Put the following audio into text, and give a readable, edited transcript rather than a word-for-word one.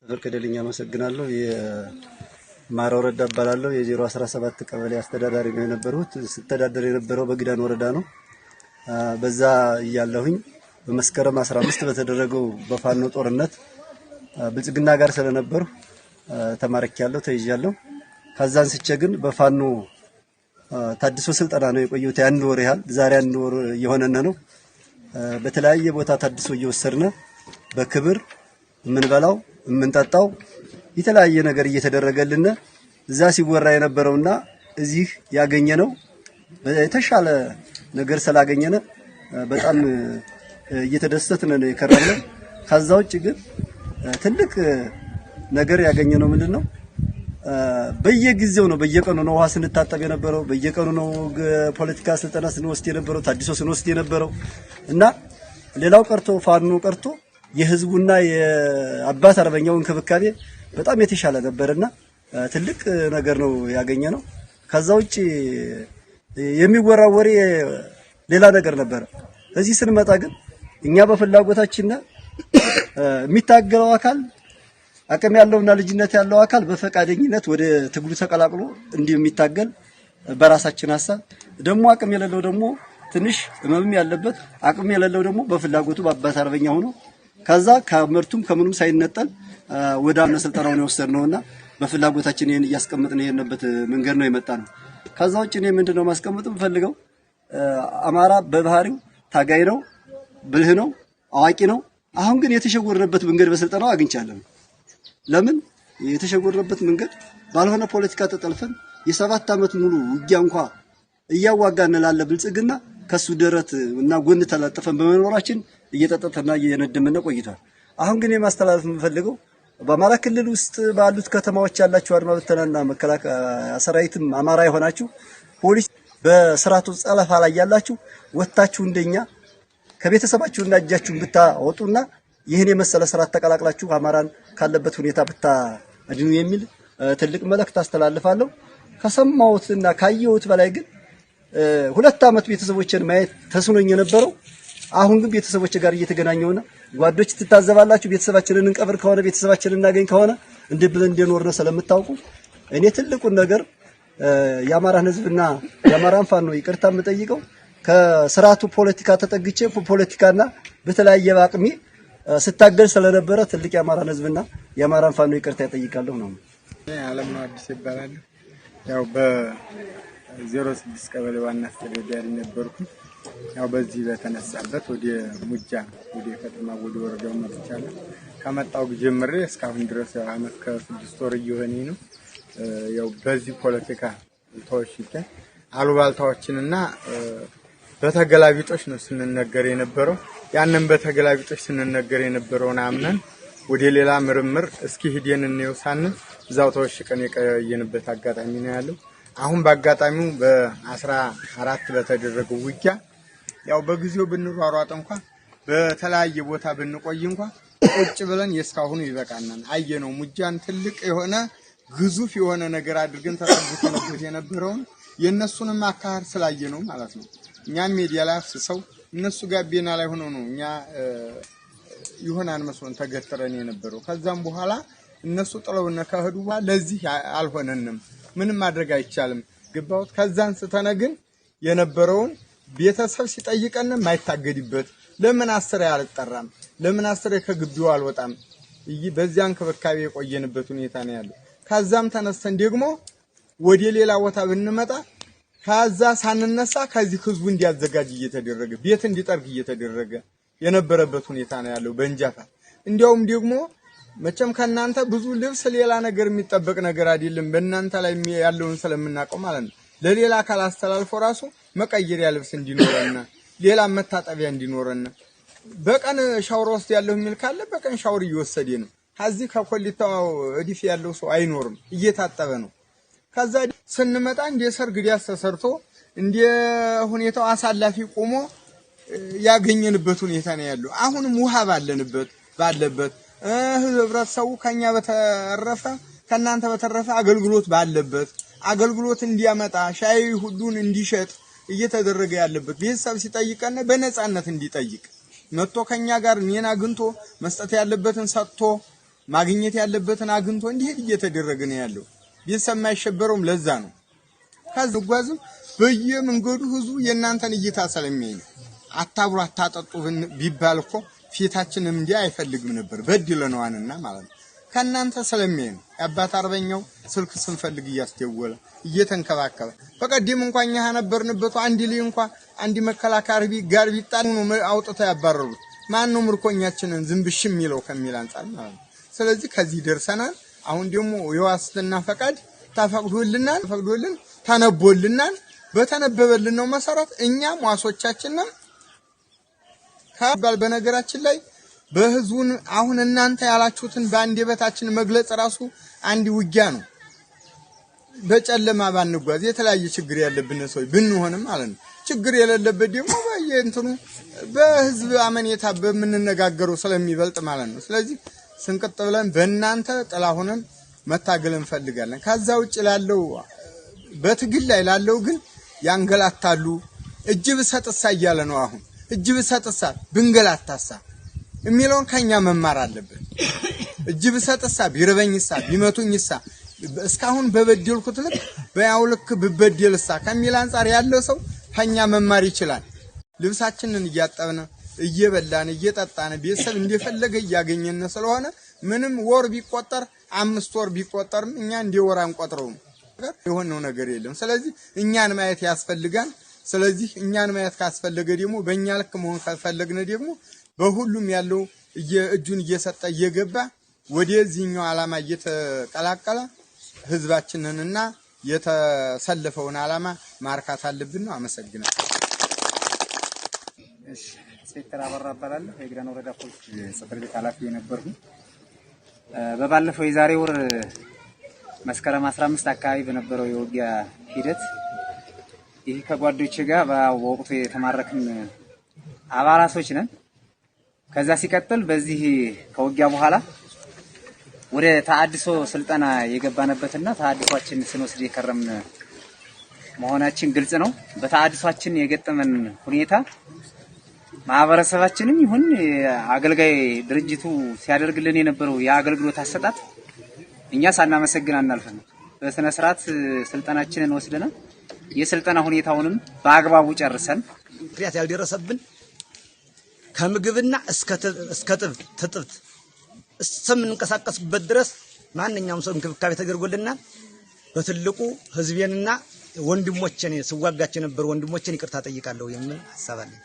ተፈቀደልኝ አመሰግናለሁ። የማራ ወረዳ እባላለሁ። የ017 ቀበሌ አስተዳዳሪ ነው የነበርኩት። ስተዳደር የነበረው በግዳን ወረዳ ነው። በዛ እያለሁኝ በመስከረም 15 በተደረገው በፋኖ ጦርነት ብልጽግና ጋር ስለነበርኩ ተማርኬያለሁ፣ ተይዣለሁ። ከዛን ስቼ ግን በፋኖ ታድሶ ስልጠና ነው የቆየሁት አንድ ወር ያህል። ዛሬ አንድ ወር የሆነነ ነው። በተለያየ ቦታ ታድሶ እየወሰድነ በክብር የምንበላው የምንጠጣው የተለያየ ነገር እየተደረገልን እዛ ሲወራ የነበረውና እዚህ ያገኘነው በተሻለ ነገር ስላገኘነ በጣም እየተደሰትን ነው የከረምነው። ከዛ ውጭ ግን ትልቅ ነገር ያገኘነው ምንድነው? በየጊዜው ነው በየቀኑ ነው ውሃ ስንታጠብ የነበረው፣ በየቀኑ ነው ፖለቲካ ስልጠና ስንወስድ የነበረው፣ ታድሶ ስንወስድ የነበረው እና ሌላው ቀርቶ ፋኖ ቀርቶ የህዝቡና የአባት አርበኛው እንክብካቤ በጣም የተሻለ ነበርና ትልቅ ነገር ነው ያገኘነው። ከዛ ውጪ የሚወራው ወሬ ሌላ ነገር ነበር። እዚህ ስንመጣ ግን እኛ በፍላጎታችን የሚታገለው አካል አቅም ያለውና ልጅነት ያለው አካል በፈቃደኝነት ወደ ትግሉ ተቀላቅሎ እንዲህ የሚታገል በራሳችን ሐሳብ ደግሞ አቅም የሌለው ደግሞ ትንሽ ህመም ያለበት አቅም የሌለው ደግሞ በፍላጎቱ በአባት አርበኛ ሆኖ ከዛ ከመርቱም ከምኑም ሳይነጠል ወደ አምነ ስልጠናውን የወሰድነውና በፍላጎታችን ይሄን እያስቀመጥን የሄድንበት መንገድ ነው የመጣነው። ከዛ ውጪ እኔ ምንድነው ማስቀመጥ የምፈልገው አማራ በባህሪው ታጋይ ነው፣ ብልህ ነው፣ አዋቂ ነው። አሁን ግን የተሸወረበት መንገድ በስልጠናው አግኝቻለሁ። ለምን የተሸወረበት መንገድ ባልሆነ ፖለቲካ ተጠልፈን የ7 ዓመት ሙሉ ውጊያ እንኳን እያዋጋን ላለ ብልጽግና ከሱ ደረት እና ጎን ተላጠፈን በመኖራችን እየተጠጠና እየነደመነ ቆይቷል። አሁን ግን የማስተላለፍ የምፈልገው በአማራ ክልል ውስጥ ባሉት ከተማዎች ያላችሁ አድማ ብተናና መከላከያ ሰራዊትም አማራ የሆናችሁ ፖሊስ በስርዓቱ ጸለፋ ላይ ያላችሁ ወጣችሁ እንደኛ ከቤተሰባችሁና እጃችሁን ብታወጡና ይህን የመሰለ ስርዓት ተቀላቅላችሁ አማራን ካለበት ሁኔታ ብታድኑ የሚል ትልቅ መልእክት አስተላልፋለሁ። ከሰማሁትና ካየሁት በላይ ግን 2 ዓመት ቤተሰቦችን ማየት ተስኖኝ የነበረው አሁን ግን ቤተሰቦች ጋር እየተገናኘውና ጓዶች ትታዘባላችሁ። ቤተሰባችንን እንቀብር ከሆነ ቤተሰባችንን እናገኝ ከሆነ እንደብለን እንደኖርነ ስለምታውቁ እኔ ትልቁን ነገር የአማራን ህዝብና የአማራን ፋኖ ይቅርታ የምጠይቀው ከስርዓቱ ፖለቲካ ተጠግቼ ፖለቲካና በተለያየ አቅሜ ስታገል ስለነበረ ትልቅ የአማራን ህዝብና የአማራን ፋኖ ይቅርታ ይጠይቃለሁ ነው። ዓለም ነው አዲስ ይባላል። ያው በ06 ቀበሌ ዋና አስተዳዳሪ ነበርኩ። ያው በዚህ በተነሳበት ወደ ሙጃ ወደ ከተማ ወደ ወረዳው መጥቻለሁ። ከመጣው ጀምሬ እስካሁን ድረስ አመት ከ6 ወር እየሆነኝ ነው። ያው በዚህ ፖለቲካ ተወሽተ አሉባልታዎችንና በተገላቢጦች ነው ስንነገር የነበረው። ያንን በተገላቢጦች ስንነገር የነበረውን አምነን ወደ ሌላ ምርምር እስኪ ሄደን እንየውሳን እዛው ተወሽቀን የቀየንበት አጋጣሚ ነው ያለው። አሁን በአጋጣሚው በ14 በተደረገው ውጊያ ያው በጊዜው ብንሯሯጥ እንኳን በተለያየ ቦታ ብንቆይ እንኳን ቁጭ ብለን የስካሁኑ ይበቃናል። አየነው ሙጃን ትልቅ የሆነ ግዙፍ የሆነ ነገር አድርገን ተጠብቀንበት የነበረውን የነሱንም አካር ስላየነው ማለት ነው። እኛም ሚዲያ ላይ አፍስሰው እነሱ ጋቢና ላይ ሆኖ ነው እኛ ይሆናል መስሎን ተገተረን የነበረው። ከዛም በኋላ እነሱ ጥለውና ከሄዱ ለዚህ አልሆነንም፣ ምንም ማድረግ አይቻልም ግባውት። ከዛን ስተነግን የነበረውን ቤተሰብ ሲጠይቀን ማይታገድበት ለምን አስሬ አልጠራም፣ ለምን አስሬ ከግቢው አልወጣም፣ በዚያን እንክብካቤ የቆየንበት ሁኔታ ነው ያለው። ከዛም ተነስተን ደግሞ ወደ ሌላ ቦታ ብንመጣ ከዛ ሳንነሳ ከዚህ ህዝቡ እንዲያዘጋጅ እየተደረገ ቤት እንዲጠርግ እየተደረገ የነበረበት ሁኔታ ነው ያለው በእንጃፋ። እንዲያውም ደግሞ መቼም ከናንተ ብዙ ልብስ ሌላ ነገር የሚጠበቅ ነገር አይደለም፣ በእናንተ ላይ ያለውን ስለምናቀው ማለት ነው። ለሌላ አካል አስተላልፎ ራሱ መቀየሪያ ልብስ እንዲኖርና ሌላ መታጠቢያ እንዲኖርና በቀን ሻወር ወስድ ያለው የሚል ካለ በቀን ሻወር እየወሰደ ነው። ከዚህ ከኮሊታው እዲፍ ያለው ሰው አይኖርም፣ እየታጠበ ነው። ከዛ ስንመጣ እንደ ሰርግ ዲያስ ተሰርቶ እንደ ሁኔታው አሳላፊ ቆሞ ያገኘንበት ሁኔታ ነው ያለው። አሁንም ውሃ ባለበት ህብረተሰቡ ከኛ በተረፈ ከናንተ በተረፈ አገልግሎት ባለበት አገልግሎት እንዲያመጣ ሻይ ሁሉን እንዲሸጥ እየተደረገ ያለበት ቤተሰብ ሲጠይቀን በነጻነት እንዲጠይቅ መጥቶ ከኛ ጋር እኔን አግኝቶ መስጠት ያለበትን ሰጥቶ ማግኘት ያለበትን አግኝቶ እንዲሄድ እየተደረገ ነው ያለው። ቤተሰብ የማይሸበረውም ለዛ ነው። ከዝጓዝም በየመንገዱ ህዝቡ የእናንተን እይታ ስለሚያይ አታብሩ አታጠጡ ቢባል እኮ ፊታችንም እንዲህ አይፈልግም ነበር በድለነዋንና ማለት ነው። ከናንተ ስለሚያይ ነው። የአባት አርበኛው ስልክ ስንፈልግ እያስደወለ እየተንከባከበ በቀደም እንኳን እኛ ነበርንበት አንድ ላይ እንኳን አንድ መከላከያ ጋር ቢጣኑ ነው አውጥተው ያባረሩት። ማን ነው ምርኮኛችንን ዝምብሽም ይለው ከሚል አንፃር ማለት ነው። ስለዚህ ከዚህ ደርሰናል። አሁን ደግሞ የዋስትና ፈቃድ ተፈቅዶልናል፣ ተነቦልናል። በተነበበልን ነው መሰረት እኛ ሟሶቻችንን ከባል በነገራችን ላይ በህዝቡን አሁን እናንተ ያላችሁትን በአንደበታችን መግለጽ ራሱ አንድ ውጊያ ነው። በጨለማ ባንጓዝ የተለያየ ችግር ያለብን ሰው ብንሆንም ማለት ነው። ችግር የሌለበት ደግሞ በየእንትኑ በህዝብ አመኔታ በመነጋገሩ ስለሚበልጥ ማለት ነው። ስለዚህ ስንቀጥ ብለን በእናንተ ጥላ ሆነን መታገል እንፈልጋለን። ከዛ ውጭ ላለው በትግል ላይ ላለው ግን ያንገላታሉ። እጅ ብሰጥሳ እያለ ነው አሁን እጅ ብሰጥሳ ብንገላታሳ የሚለውን ከኛ መማር አለብን። እጅ ብሰጥሳ ቢረበኝሳ ቢመቱኝሳ እስካሁን በበደልኩት ልክ በያው ልክ ብበደልሳ ከሚል አንፃር ያለው ሰው ከኛ መማር ይችላል። ልብሳችንን እያጠብን እየበላን እየጠጣን ቤተሰብ እንደፈለገ እያገኘን ስለሆነ ምንም ወር ቢቆጠር 5 ወር ቢቆጠርም እኛ እንደ ወር አንቆጥረውም። የሆነው ነገር የለም። ስለዚህ እኛን ማየት ያስፈልጋል። ስለዚህ እኛን ማየት ካስፈለገ ደግሞ በእኛ ልክ መሆን ካስፈለግነ ደግሞ በሁሉም ያለው እጁን እየሰጠ እየገባ ወደዚህኛው ዓላማ እየተቀላቀለ ህዝባችንንና የተሰለፈውን ዓላማ ማርካት አለብን ነው። አመሰግናለሁ። እሺ ኢንስፔክተር አበራ እባላለሁ። የግዳን ወረዳ ፖሊስ ጽሕፈት ቤት ኃላፊ ነበርኩ። በባለፈው የዛሬ ወር መስከረም 15 አካባቢ በነበረው የውጊያ ሂደት ይህ ከጓዶቼ ጋር በወቅቱ የተማረክን አባላቶች ነን። ከዛ ሲቀጥል በዚህ ከውጊያ በኋላ ወደ ተአድሶ ስልጠና የገባነበትና ተአድሷችን ስንወስድ የከረምን መሆናችን ግልጽ ነው። በተአድሷችን የገጠመን ሁኔታ ማህበረሰባችንም ይሁን አገልጋይ ድርጅቱ ሲያደርግልን የነበረው የአገልግሎት አሰጣጥ እኛ ሳናመሰግን አናልፈን። በስነ ስርዓት ስልጠናችንን ወስደናል። የስልጠና ሁኔታውንም በአግባቡ ጨርሰን ፍሪያት ያልደረሰብን ከምግብና እስከ ትጥብት እስከምንንቀሳቀስበት ድረስ ማንኛውም ሰው እንክብካቤ ተደርጎልናል። በትልቁ ህዝቤንና ወንድሞቼን ስዋጋቸው የነበሩ ወንድሞቼን ይቅርታ ጠይቃለሁ የሚል ሐሳብ አለኝ።